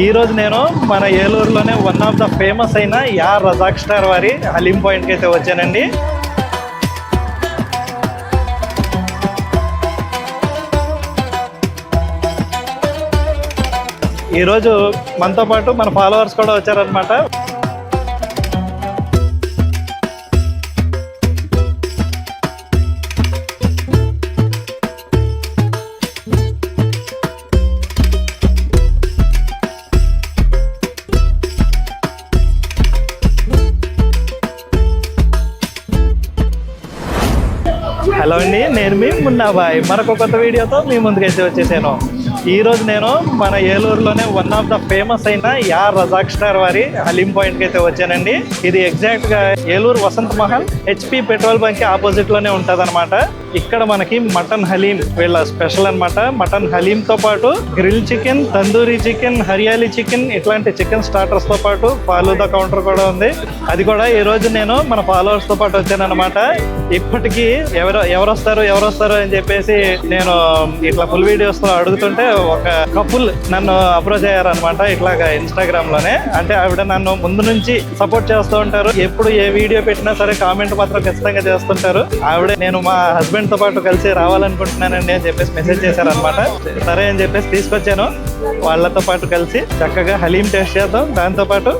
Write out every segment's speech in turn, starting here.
ఈ రోజు నేను మన ఏలూరులోనే వన్ ఆఫ్ ద ఫేమస్ అయిన యా రజాక్ స్టార్ వారి హలీం పాయింట్కి అయితే వచ్చానండి. ఈరోజు మనతో పాటు మన ఫాలోవర్స్ కూడా వచ్చారనమాట. హలో అండి, నేను మీ మున్నాబాయ్ మరొక కొత్త వీడియోతో మీ ముందుకైతే వచ్చేసాను. ఈరోజు నేను మన ఏలూరులోనే వన్ ఆఫ్ ద ఫేమస్ అయిన యా రజాక్ స్టార్ వారి హలీం పాయింట్కి అయితే వచ్చానండి. ఇది ఎగ్జాక్ట్గా Eluru Vasantha Mahal HP petrol bunk opposite లోనే ఉంటుంది అనమాట. ఇక్కడ మనకి మటన్ హలీం వీళ్ళ స్పెషల్ అనమాట. మటన్ హలీంతో పాటు grill chicken, tandoori chicken, hariyali chicken ఇట్లాంటి చికెన్ స్టార్టర్స్ తో పాటు ఫాలూదా కౌంటర్ కూడా ఉంది. అది కూడా ఈ రోజు నేను మన ఫాలోవర్స్ తో పాటు వచ్చాను అనమాట. ఇప్పటికీ ఎవరు వస్తారు అని చెప్పేసి నేను ఇట్లా ఫుల్ వీడియోస్ తో అడుగుతుంటే ఒక కపుల్ నన్ను అప్రోచ్ అయ్యారనమాట. ఇట్లాగా ఇన్స్టాగ్రామ్ లోనే. అంటే ఆవిడ నన్ను ముందు నుంచి సపోర్ట్ చేస్తూ ఉంటారు. ఎప్పుడు ఏ వీడియో పెట్టినా సరే కామెంట్ మాత్రం ఖచ్చితంగా చేస్తుంటారు. ఆవిడ నేను మా హస్బెండ్ తో పాటు కలిసి రావాలనుకుంటున్నానండి అని చెప్పేసి మెసేజ్ చేశారనమాట. సరే అని చెప్పేసి తీసుకొచ్చాను. వాళ్ళతో పాటు కలిసి చక్కగా హలీం టేస్ట్ చేద్దాం. దాంతో పాటు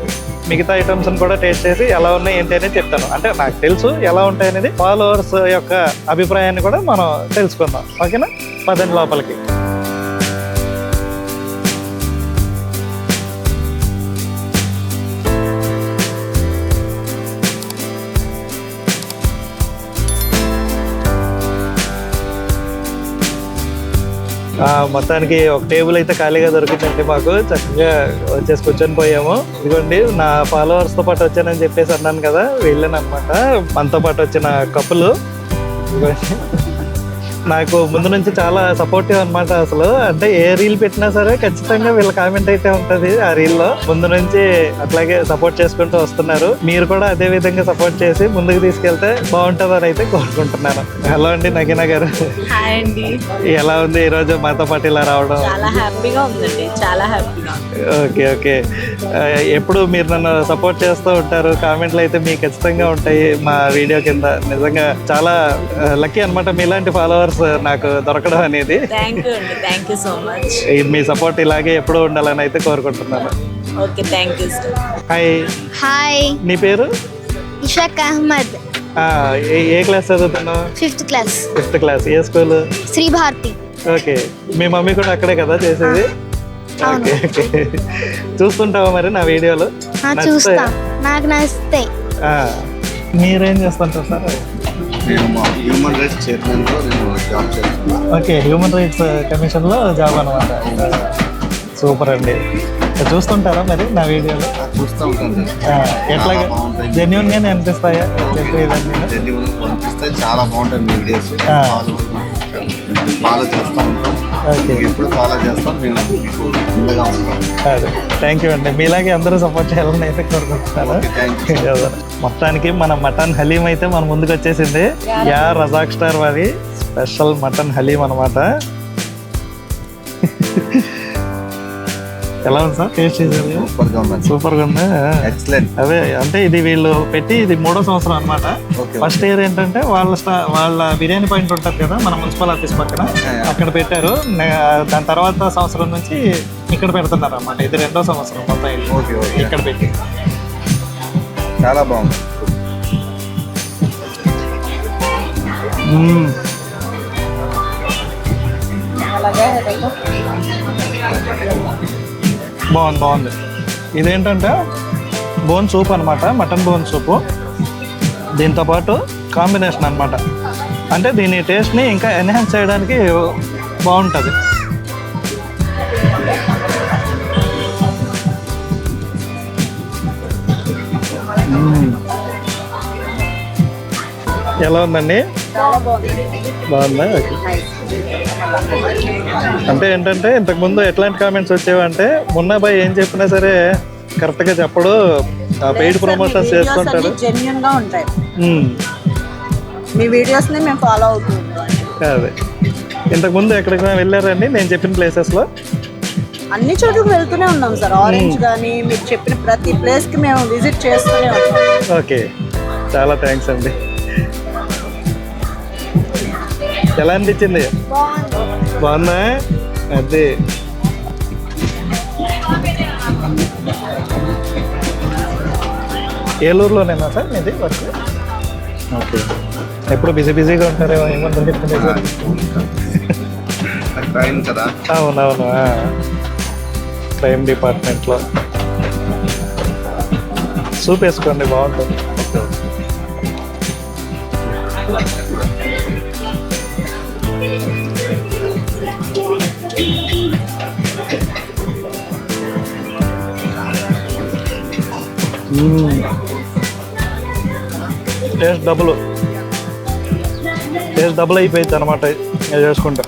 మిగతా ఐటమ్స్ కూడా టేస్ట్ చేసి ఎలా ఉన్నాయి ఏంటి అనేది చెప్తాను. అంటే నాకు తెలుసు ఎలా ఉంటాయి అనేది. ఫాలోవర్స్ యొక్క అభిప్రాయాన్ని కూడా మనం తెలుసుకుందాం. ఓకేనా, పదండి లోపలికి. మొత్తానికి ఒక టేబుల్ అయితే ఖాళీగా దొరికిందండి మాకు. చక్కగా వచ్చేసి కూర్చొని పోయాము. ఇదిగోండి, నా ఫాలోవర్స్ తో పాటు వచ్చానని చెప్పేసి అన్నాను కదా, వీళ్ళనమాట మనతో పాటు వచ్చిన కపుల్. నాకు ముందు నుంచి చాలా సపోర్టివ్ అనమాట. అసలు అంటే ఏ రీల్ పెట్టినా సరే ఖచ్చితంగా వీళ్ళ కామెంట్ అయితే ఉంటది. ఆ రీల్ లో ముందు నుంచి అట్లాగే సపోర్ట్ చేసుకుంటూ వస్తున్నారు. మీరు కూడా అదే విధంగా సపోర్ట్ చేసి ముందుకు తీసుకెళ్తే బాగుంటుందని అయితే కోరుకుంటున్నాను. హలో అండి నగీనా గారు. హాయ్ అండి. ఎలా ఉంది ఈ రోజు మాతో పాటు ఇలా రావడం? చాలా హ్యాపీగా ఉందండి, చాలా హ్యాపీగా. Okay okay. ఎప్పుడు మీరు నన్ను సపోర్ట్ చేస్తూ ఉంటారు. కామెంట్లు అయితే మీకు ఖచ్చితంగా ఉంటాయి మా వీడియో కింద. నిజంగా చాలా లక్కీ అనమాట మీలాంటి ఫాలోవర్స్ నాకు దొరకడం అనేది. Thank you so much. మీ సపోర్ట్ ఇలాగే ఎప్పుడూ ఉండాలని అయితే కోరుకుంటున్నాను. Okay, thank you. Hi. Hi, నీ పేరు? ఇషాక్ అహ్మద్. ఏ క్లాస్ చదువుతున్నావు? 5th class. 5th class. ఏ స్కూల్? శ్రీ భారతి. ఓకే. మీ మమ్మీ కూడా అక్కడే కదా చేసేది? Okay okay. చూస్తుంటావా మరి నా వీడియోలు? చూస్తా, నాకు నచ్చుతాయి. మీరేం చేస్తుంటారు సార్? హ్యూమన్ రైట్స్ చైర్మన్ లో నేను జాబ్ చేస్తున్నాను. ఓకే, హ్యూమన్ రైట్స్ కమిషన్ లో జాబ్ అనమాట. సూపర్ అండి. చూస్తుంటారా మరి నా వీడియోలు? చూస్తూ ఉంటాను. ఎట్లాగా జెన్యూన్ గానే అనిపిస్తాయా పంపిస్తే? చాలా బాగుంటాయి మీ వీడియోస్. ఫాలో చేస్తూ ఉంటాం. ఎప్పుడు ఫాలో చేస్తాం. మేము ఫుల్గా ఉంటాం. థ్యాంక్ యూ అండి. మీలాగే అందరూ సపోర్ట్ చేయాలని అయితే కోరుకుంటున్నాను. మొత్తానికి మన మటన్ హలీం అయితే మన ముందుకు వచ్చేసింది. యా రజాక్ స్టార్ వారి స్పెషల్ మటన్ హలీం అనమాట. ఎలా ఉంది సార్? టేస్ట్ చేశారు? సూపర్ గా ఉంది. ఎక్సలెంట్. అదే అంటే ఇది వీళ్ళు పెట్టి ఇది 3వ సంవత్సరం అనమాట. ఫస్ట్ ఇయర్ ఏంటంటే వాళ్ళ బిర్యానీ పాయింట్ ఉంటుంది కదా మన మున్సిపల్ ఆఫీస్ పక్కన, అక్కడ పెట్టారు. దాని తర్వాత సంవత్సరం నుంచి ఇక్కడ పెడుతున్నారు అన్నమాట. ఇది 2వ సంవత్సరం మొత్తం ఇక్కడ పెట్టి. చాలా బాగుంది. బాగుంది. ఇదేంటంటే బోన్ సూప్ అనమాట, మటన్ బోన్ సూపు. దీంతో పాటు కాంబినేషన్ అనమాట. అంటే దీని టేస్ట్ని ఇంకా ఎన్హాన్స్ చేయడానికి బాగుంటుంది. ఎలా ఉందండి? బాగుందా? అంటే ఏంటంటే ఇంతకుముందు ఎట్లాంటి కామెంట్స్ వచ్చేవంటే మున్నాబాయ్ ఏం చెప్పినా సరే కరెక్ట్గా చెప్పడు, పెయిడ్ ప్రమోషన్స్ చేస్తుంటాడు. జెన్యూన్ గా ఉంటాయి మీ వీడియోస్ ని మేము ఫాలో అవుతుంటాం. అదే ఇంతకుముందు ఎక్కడికి వెళ్ళారండి నేను చెప్పిన ప్లేసెస్లో? అన్ని చోట్లకి వెళ్తూనే ఉన్నాం సార్. ఆరెంజ్ కానీ మీరు చెప్పిన ప్రతి ప్లేస్కి మేము విజిట్ చేస్తూనే ఉన్నాం. ఓకే, చాలా థ్యాంక్స్ అండి. ఎలా అనిపించింది? బాగుందా? అదే ఏలూరులోనేనా సార్ మీది వర్క్? ఓకే, ఎప్పుడు బిజీగా ఉంటారేమో, ఏమంటారు చెప్తుంది సార్? క్రైమ్ కదా. అవునవును, క్రైమ్ డిపార్ట్మెంట్లో. సూప్ వేసుకోండి, బాగుంటుంది. టేస్ట్ డబుల్ అయిపోయింది అనమాట చేసుకుంటా.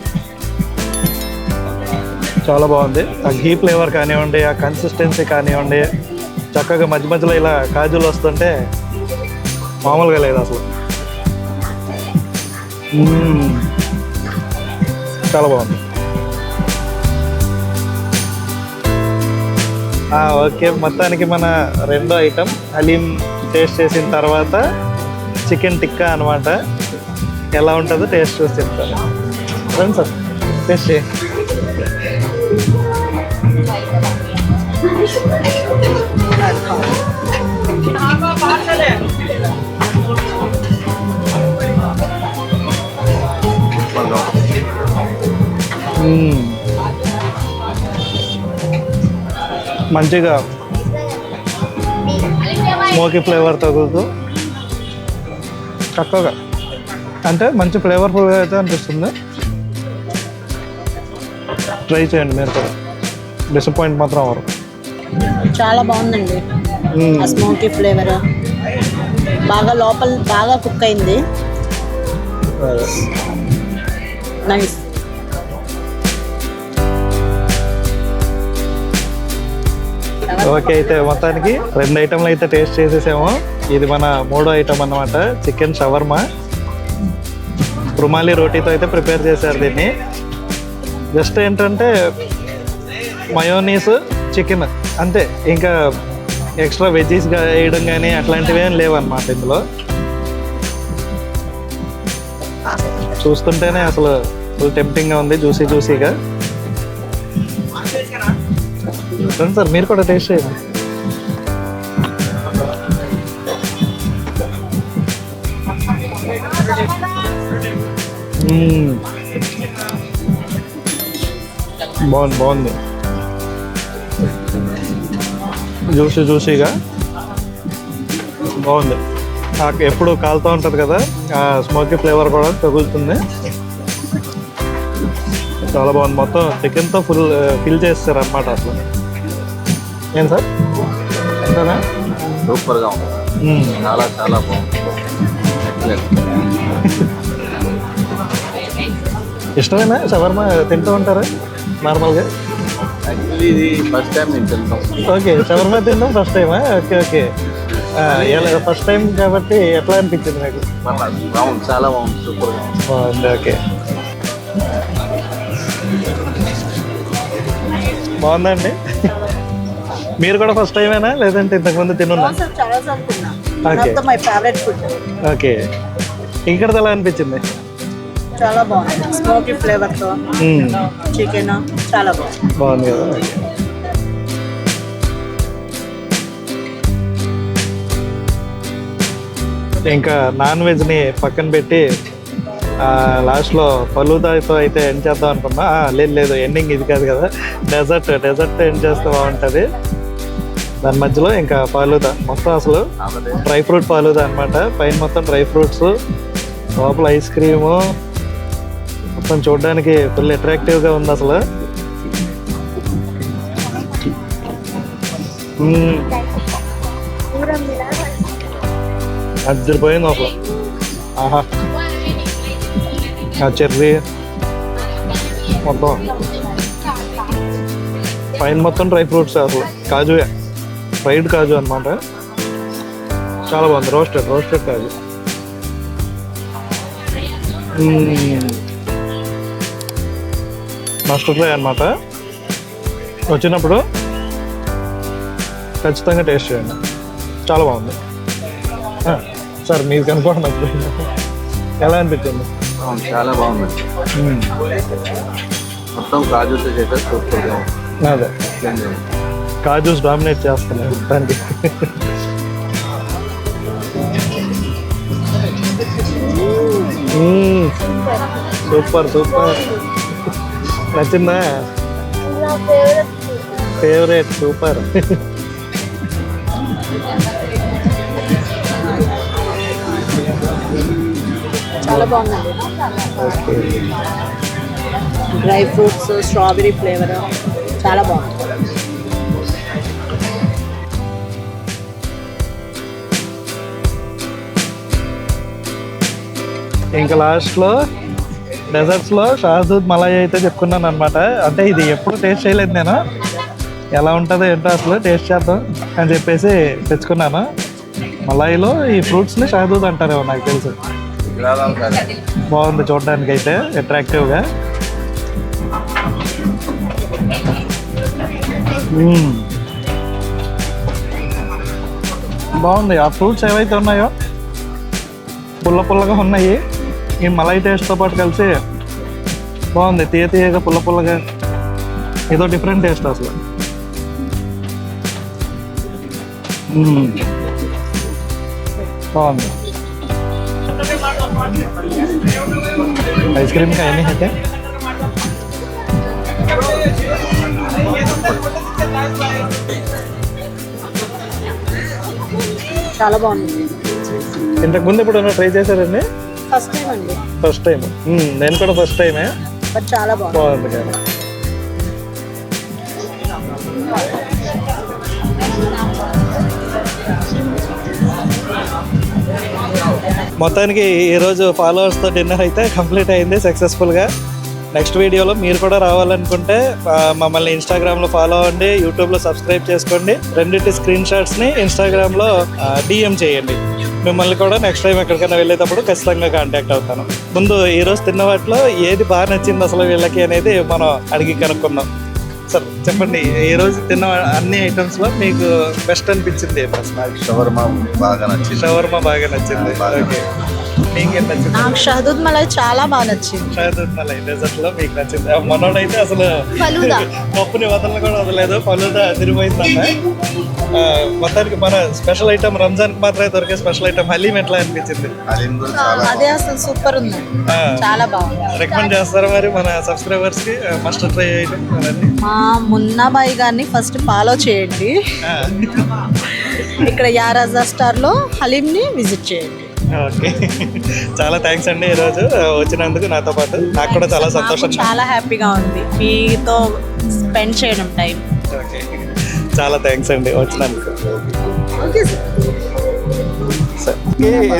చాలా బాగుంది. ఆ ఘీ ఫ్లేవర్ కానివ్వండి, ఆ కన్సిస్టెన్సీ కానివ్వండి, చక్కగా మధ్య మధ్యలో ఇలా కాజులు వస్తుంటే మామూలుగా లేదు అసలు. చాలా బాగుంది. ఓకే, మొత్తానికి మన రెండో ఐటెం హలీం టేస్ట్ చేసిన తర్వాత చికెన్ టిక్కా అనమాట. ఎలా ఉంటుందో టేస్ట్ చూసి చెప్తాను. రండి సార్, టేస్ట్ చేయి. మంచిగా స్మోకీ ఫ్లేవర్ తగులుతూ చక్కగా, అంటే మంచి ఫ్లేవర్ఫుల్గా అయితే అనిపిస్తుంది. ట్రై చేయండి మీరు కూడా, డిసప్పాయింట్ మాత్రం అవ్వరు. చాలా బాగుందండి. ఆ స్మోకీ ఫ్లేవర్ బాగా లోపల బాగా కుక్ అయింది. నైస్. ఓకే, అయితే మొత్తానికి 2 ఐటెంలు అయితే టేస్ట్ చేసేసాము. ఇది మన 3వ ఐటెం అన్నమాట, చికెన్ షవర్మా. రుమాలి రోటీతో అయితే ప్రిపేర్ చేశారు దీన్ని. జస్ట్ ఏంటంటే మయోనీస్, చికెన్ అంతే, ఇంకా ఎక్స్ట్రా వెజ్జీస్ వేయడం కానీ అట్లాంటివి ఏం లేవన్నమాట ఇందులో. చూస్తుంటేనే అసలు ఫుల్ టెంప్టింగ్గా ఉంది, జ్యూసీగా. రండి సార్, మీరు కూడా టేస్ట్ చేయండి. బాగుంది. జ్యూసీగా బాగుంది. నాకు ఎప్పుడు కాలుతూ ఉంటుంది కదా, ఆ స్మోకీ ఫ్లేవర్ కూడా తగులుతుంది. చాలా బాగుంది. మొత్తం చికెన్తో ఫిల్ చేస్తారు అన్నమాట అసలు. ఏం సార్ అంతేనా? సూపర్గా ఉంది. చాలా బాగుంది. ఇష్టమేనా షవర్మా? తింటూ ఉంటారా నార్మల్గా? యాక్చువల్లీ ఇది ఫస్ట్ టైం నేను తింటాం. ఓకే, షవర్మా తింటాం ఫస్ట్ టైమా? ఓకే. ఫస్ట్ టైం కాబట్టి ఎట్లా అనిపించింది మీకు? బాగుంది, చాలా బాగుంది, సూపర్గా బాగుంది. ఓకే, బాగుందండి. మీరు కూడా ఫస్ట్ టైమేనా లేదంటే ఇంతకుముందు తినున్నా? చాలాసార్లు తిన్నా. Okay, my favourite food. Okay. ఇక్కడ ఎలా అనిపించింది? చాలా బాగుంది. స్మోకీ ఫ్లేవర్తో చికెన్ చాలా బాగుంది. బాగుంది కదా. ఇంకా నాన్ వెజ్ని పక్కన పెట్టి లాస్ట్లో ఫలూదాతో అయితే ఎండ్ చేద్దాం అనుకున్నా. లేదు, ఎండింగ్ ఇది కాదు కదా, డెజర్ట్ ఎండ్ చేస్తే బాగుంటుంది. దాని మధ్యలో ఇంకా ఫలూదా, మొత్తం అసలు డ్రై ఫ్రూట్ ఫలూదా అనమాట. పైన మొత్తం డ్రై ఫ్రూట్స్, లోపల ఐస్ క్రీము, మొత్తం చూడడానికి ఫుల్ అట్రాక్టివ్గా ఉంది అసలు. అదిరిపోయింది అసలు. ఆహా, ఆ చెర్రీ మొత్తం, పైన మొత్తం డ్రై ఫ్రూట్స్, అసలు కాజువే, ఫ్రైడ్ కాజు అనమాట. చాలా బాగుంది. రోస్టెడ్ కాజు. మస్ట్ ఫ్రై అనమాట. వచ్చినప్పుడు ఖచ్చితంగా టేస్ట్ చేయండి, చాలా బాగుంది. సార్ మీరు కనుకోండి, ఎలా అనిపించింది? చాలా బాగుందండి. మొత్తం కాజుతో చేస్తే సూపర్గా ఉంది. అదే కాజూస్ డామినేట్ చేస్తున్నాయి దానికి. సూపర్ సూపర్, నచ్చిందా? Favourite, super. చాలా బాగుందండి. డ్రై ఫ్రూట్స్, స్ట్రాబెరీ ఫ్లేవర్ చాలా బాగుంది. ఇంకా లాస్ట్లో డెజర్ట్స్లో షాహదూద్ మలాయ్ అయితే చెప్పుకున్నాను అనమాట. అంటే ఇది ఎప్పుడు టేస్ట్ చేయలేదు నేను, ఎలా ఉంటుందో ఏంటో అసలు టేస్ట్ చేద్దాం అని చెప్పేసి తెచ్చుకున్నాను. మలాయిలో ఈ ఫ్రూట్స్ని షాహదూద్ అంటారేమో నాకు తెలుసు. బాగుంది చూడడానికి అయితే అట్రాక్టివ్గా. బాగుంది. ఆ ఫ్రూట్స్ ఏవైతే ఉన్నాయో పుల్లగా ఉన్నాయి. ఈ మలై టేస్ట్తో పాటు కలిసి బాగుంది, తీయగా పుల్లగా, ఏదో డిఫరెంట్ టేస్ట్ అసలు. బాగుంది. ఐస్ క్రీమ్ का नहीं है क्या? చాలా బాగుంది. ఇంతకు ముందు ఎప్పుడైనా ట్రై చేశారండి? ఫస్ట్ టైం అండి. First time. నేను కూడా ఫస్ట్ టైమే, బట్ చాలా బాగుంది. బాగుంది కానీ. మొత్తానికి ఈరోజు ఫాలోవర్స్తో డిన్నర్ అయితే కంప్లీట్ అయింది సక్సెస్ఫుల్గా. నెక్స్ట్ వీడియోలో మీరు కూడా రావాలనుకుంటే మమ్మల్ని ఇన్స్టాగ్రామ్లో ఫాలో అవ్వండి, యూట్యూబ్లో సబ్స్క్రైబ్ చేసుకోండి. రెండింటి స్క్రీన్ షాట్స్ని ఇన్స్టాగ్రామ్లో డిఎం చేయండి. మిమ్మల్ని కూడా నెక్స్ట్ టైం ఎక్కడికైనా వెళ్ళేటప్పుడు ఖచ్చితంగా కాంటాక్ట్ అవుతాను. ముందు ఈరోజు తిన్న వాటిలో ఏది బాగా నచ్చింది అసలు వీళ్ళకి అనేది మనం అడిగి కనుక్కుందాం. సార్ చెప్పండి, ఈరోజు తిన్న అన్ని ఐటమ్స్లో మీకు బెస్ట్ అనిపించింది అసలు? షవర్మా బాగా నచ్చింది. షవర్మా బాగా నచ్చింది. ఓకే, మీకేం నచ్చింది? నాకు షహదూద్ మలై చాలా బాగా నచ్చింది. షహదూద్ మలై డెజర్ట్లో మీకు నచ్చింది. మనోడైతే అసలు ఫలూదా. పప్పుని వదలను కూడా వదలేదు, ఫలూదా తిరిగిపోయిందంట. మొత్తానికి మన స్పెషల్ ఐటమ్ రంజాన్కి మాత్రమే దొరికే స్పెషల్ ఐటమ్ హలీం ఎట్లా అనిపించింది? హలీం కూడా చాలా అదే అసలు సూపర్ ఉంది, చాలా బాగుంది. రికమెండ్ చేస్తారా మరి మన సబ్స్క్రైబర్స్కి మస్ట్ ట్రై ఐటమ్ అవన్నీ? మా మున్నాబాయి గారిని ఫస్ట్ ఫాలో చేయండి. ఇక్కడ యారాజా స్టార్లో హలీంని విజిట్ చేయండి. ఓకే, చాలా థ్యాంక్స్ అండి ఈరోజు వచ్చినందుకు నాతో పాటు. నాకు కూడా చాలా సంతోషం, చాలా హ్యాపీగా ఉంది మీతో స్పెండ్ చేయడం టైం. ఓకే, చాలా థ్యాంక్స్ అండి వచ్చినందుకు. Okay sir.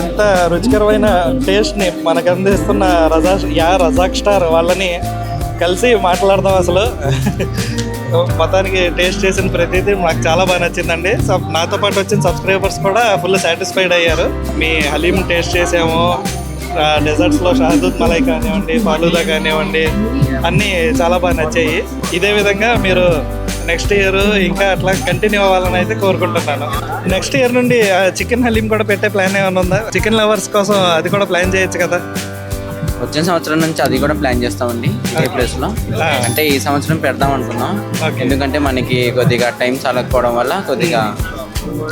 ఎంత రుచికరమైన టేస్ట్ని మనకు అందిస్తున్న రజాక్ స్టార్ వాళ్ళని కలిసి మాట్లాడదాం. అసలు మొత్తానికి టేస్ట్ చేసిన ప్రతిదీ నాకు చాలా బాగా నచ్చిందండి. నాతో పాటు వచ్చిన సబ్స్క్రైబర్స్ కూడా ఫుల్ సాటిస్ఫైడ్ అయ్యారు. మీ హలీం టేస్ట్ చేసాము, డెజర్ట్స్లో షహదూద్ మలై కానివ్వండి, ఫాలూదా కానివ్వండి, అన్నీ చాలా బాగా నచ్చాయి. ఇదే విధంగా మీరు నెక్స్ట్ ఇయర్ ఇంకా అట్లా కంటిన్యూ అవ్వాలని అయితే కోరుకుంటున్నాను. నెక్స్ట్ ఇయర్ నుండి చికెన్ హలీం కూడా పెట్టే ప్లాన్ ఏమైనా ఉందా? చికెన్ లవర్స్ కోసం అది కూడా ప్లాన్ చేయొచ్చు కదా. వచ్చే సంవత్సరం నుంచి అది కూడా ప్లాన్ చేస్తామండి ఏ ప్లేస్లో. అంటే ఈ సంవత్సరం పెడదాం అనుకున్నాం, ఎందుకంటే మనకి కొద్దిగా టైం చాలకపోవడం వల్ల కొద్దిగా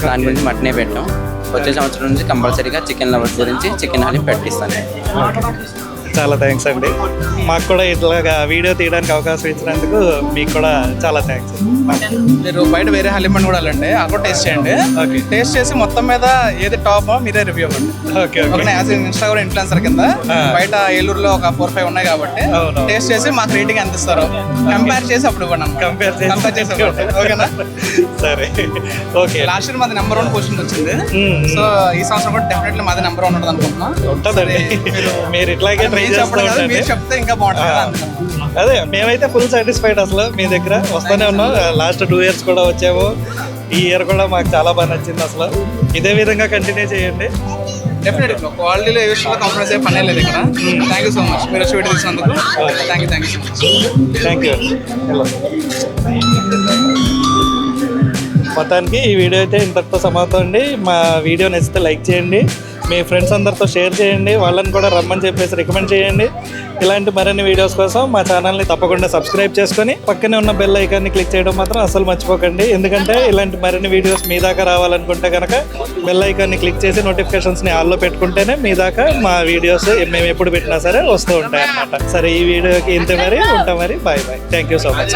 దాని గురించి మటనే పెట్టాం. వచ్చే సంవత్సరం నుంచి కంపల్సరీగా చికెన్ లవర్స్ గురించి చికెన్ హలీం పెట్టిస్తాను. చాలా థ్యాంక్స్ అండి. మాకు కూడా ఇట్లాగా వీడియో తీయడానికి అవకాశం ఇచ్చినందుకు మీకు కూడా చాలా థ్యాంక్స్. మీరు బయట వేరే హలీం అని కూడా వెళ్ళండి, అక్కడ టేస్ట్ చేయండి. ఓకే, టేస్ట్ చేసి మొత్తం మీద ఏది టాప్ మీరే రివ్యూ ఇవ్వండి. ఓకే, యాజ్ ఇన్స్టాగ్రామ్ ఇన్ఫ్లుయెన్సర్ కింద బయట ఏలూరులో ఒక 4-5 ఉన్నాయి కాబట్టి టేస్ట్ చేసి మాకు రేటింగ్ ఎంత ఇస్తారో కంపేర్ చేసి అప్పుడు ఇవ్వండి. కంపేర్ చేసి ఓకేనా? సరే, ఓకే. లాస్ట్ ఇయర్ మాది నెంబర్ 1 పొజిషన్ వచ్చింది. సో ఈ సంవత్సరం కూడా డెఫినెట్లీ మాది నెంబర్ 1 ఉంటుంది అనుకుంటున్నాం. ఉంటుందండి, మీరు ఇట్లాగే ట్రై చేస్తూ ఉండండి. మీరు చెప్తే ఇంకా బాగుంటుంది. అదే మేమైతే ఫుల్ సాటిస్ఫైడ్ అసలు మీ దగ్గర వస్తూనే ఉన్నాం. లాస్ట్ 2 years కూడా వచ్చాము, ఈ ఇయర్ కూడా మాకు చాలా బాగా నచ్చింది. అసలు ఇదే విధంగా కంటిన్యూ చేయండి. డెఫినెట్ క్వాలిటీలో ఏ విషయంలో కాంప్రమైజ్ అయ్యే పనే లేదు ఇక్కడ. థ్యాంక్ యూ సో మచ్ మీరు వచ్చి వీడియో తీసినందుకు. Thank you so much. Thank you. మొత్తానికి ఈ వీడియో అయితే ఇంతటితో సమాప్తం అండి. మా వీడియో నచ్చితే లైక్ చేయండి, మీ ఫ్రెండ్స్ అందరితో షేర్ చేయండి, వాళ్ళని కూడా రమ్మని చెప్పేసి రికమెండ్ చేయండి. ఇలాంటి మరిన్ని వీడియోస్ కోసం మా ఛానల్ని తప్పకుండా సబ్స్క్రైబ్ చేసుకొని పక్కనే ఉన్న బెల్ ఐకాన్ని క్లిక్ చేయడం మాత్రం అసలు మర్చిపోకండి. ఎందుకంటే ఇలాంటి మరిన్ని వీడియోస్ మీ దాకా రావాలనుకుంటే కనుక బెల్ ఐకాన్ని క్లిక్ చేసి నోటిఫికేషన్స్ని ఆల్లో పెట్టుకుంటేనే మీ దాకా మా వీడియోస్ మేము ఎప్పుడు పెట్టినా సరే వస్తూ ఉంటాయి అన్నమాట. సరే, ఈ వీడియోకి ఇంత మరి ఉంటాం మరి. Bye bye. Thank you so much.